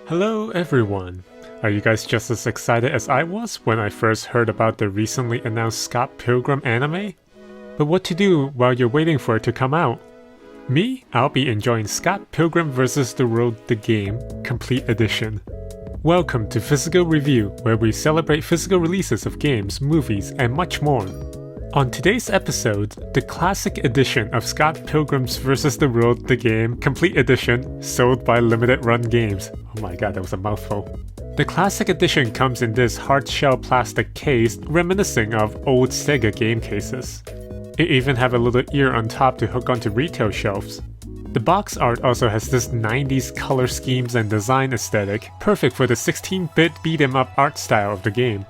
Hello everyone! Are you guys just as excited as I was when I first heard about the recently announced Scott Pilgrim anime? But what to do while you're waiting for it to come out? Me? I'll be enjoying Scott Pilgrim vs. the World the Game Complete Edition. Welcome to Physical Review, where we celebrate physical releases of games, movies, and much more. On today's episode, the classic edition of Scott Pilgrim's vs. the World the Game Complete Edition, sold by Limited Run Games. Oh my god, that was a mouthful. The classic edition comes in this hard-shell plastic case reminiscing of old Sega game cases. It even have a little ear on top to hook onto retail shelves. The box art also has this 90s color schemes and design aesthetic, perfect for the 16-bit beat-em-up art style of the game.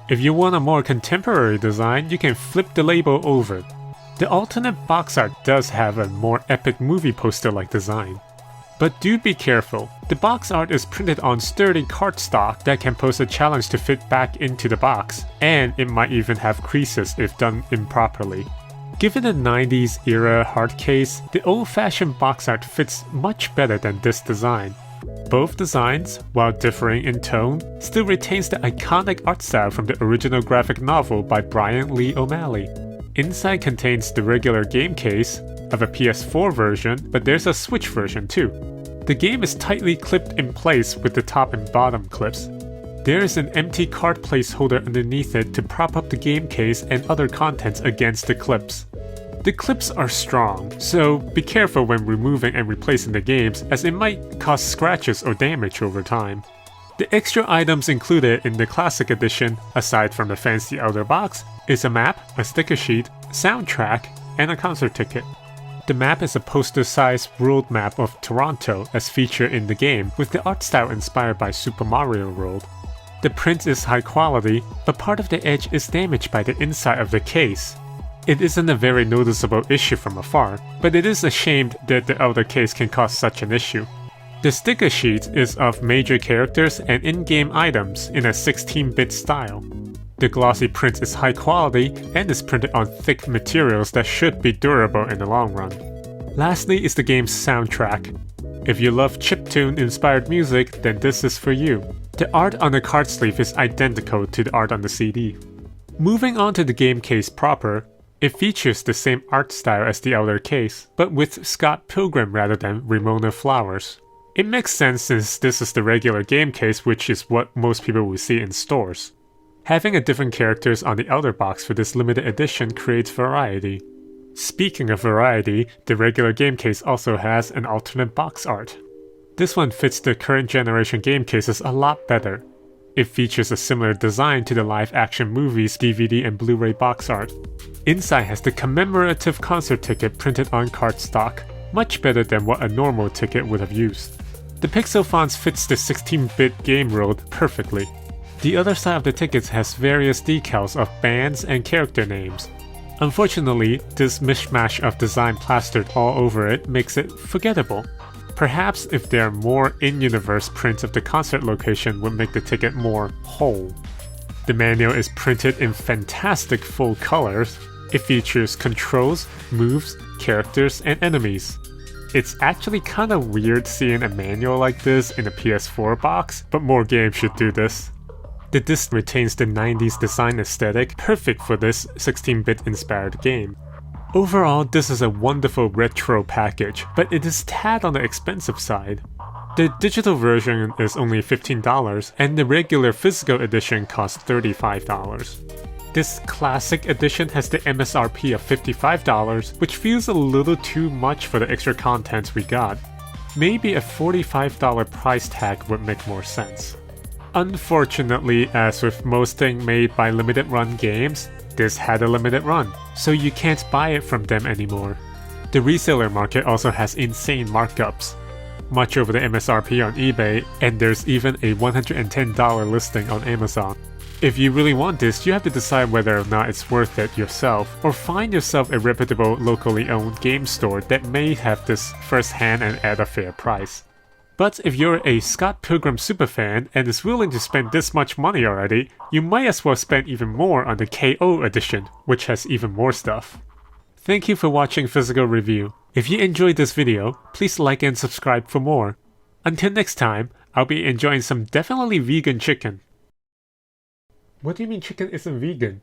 If you want a more contemporary design, you can flip the label over. The alternate box art does have a more epic movie poster-like design. But do be careful, the box art is printed on sturdy cardstock that can pose a challenge to fit back into the box, and it might even have creases if done improperly. Given the 90s era hard case, the old-fashioned box art fits much better than this design. Both designs, while differing in tone, still retains the iconic art style from the original graphic novel by Brian Lee O'Malley. Inside contains the regular game case of a PS4 version, but there's a Switch version too. The game is tightly clipped in place with the top and bottom clips. There is an empty card placeholder underneath it to prop up the game case and other contents against the clips. The clips are strong, so be careful when removing and replacing the games, as it might cause scratches or damage over time. The extra items included in the Classic Edition, aside from the fancy outer box, is a map, a sticker sheet, soundtrack, and a concert ticket. The map is a poster-sized world map of Toronto as featured in the game, with the art style inspired by Super Mario World. The print is high quality, but part of the edge is damaged by the inside of the case. It isn't a very noticeable issue from afar, but it is a shame that the outer case can cause such an issue. The sticker sheet is of major characters and in-game items in a 16-bit style. The glossy print is high quality and is printed on thick materials that should be durable in the long run. Lastly is the game's soundtrack. If you love chiptune-inspired music, then this is for you. The art on the card sleeve is identical to the art on the CD. Moving on to the game case proper, it features the same art style as the outer case, but with Scott Pilgrim rather than Ramona Flowers. It makes sense since this is the regular game case, which is what most people will see in stores. Having a different characters on the outer box for this limited edition creates variety. Speaking of variety, the regular game case also has an alternate box art. This one fits the current generation game cases a lot better. It features a similar design to the live-action movies DVD and Blu-ray box art. Inside has the commemorative concert ticket printed on cardstock, much better than what a normal ticket would have used. The pixel fonts fits the 16-bit game world perfectly. The other side of the tickets has various decals of bands and character names. Unfortunately, this mishmash of design plastered all over it makes it forgettable. Perhaps if there are more in-universe prints of the concert location would make the ticket more whole. The manual is printed in fantastic full colors. It features controls, moves, characters, and enemies. It's actually kinda weird seeing a manual like this in a PS4 box, but more games should do this. The disc retains the 90s design aesthetic, perfect for this 16-bit inspired game. Overall, this is a wonderful retro package, but it is tad on the expensive side. The digital version is only $15, and the regular physical edition costs $35. This classic edition has the MSRP of $55, which feels a little too much for the extra content we got. Maybe a $45 price tag would make more sense. Unfortunately, as with most things made by Limited Run Games, this had a limited run, so you can't buy it from them anymore. The reseller market also has insane markups, much over the MSRP on eBay, and there's even a $110 listing on Amazon. If you really want this, you have to decide whether or not it's worth it yourself, or find yourself a reputable locally owned game store that may have this firsthand and at a fair price. But if you're a Scott Pilgrim superfan and is willing to spend this much money already, you might as well spend even more on the KO edition, which has even more stuff. Thank you for watching Physical Review. If you enjoyed this video, please like and subscribe for more. Until next time, I'll be enjoying some definitely vegan chicken. What do you mean chicken isn't vegan?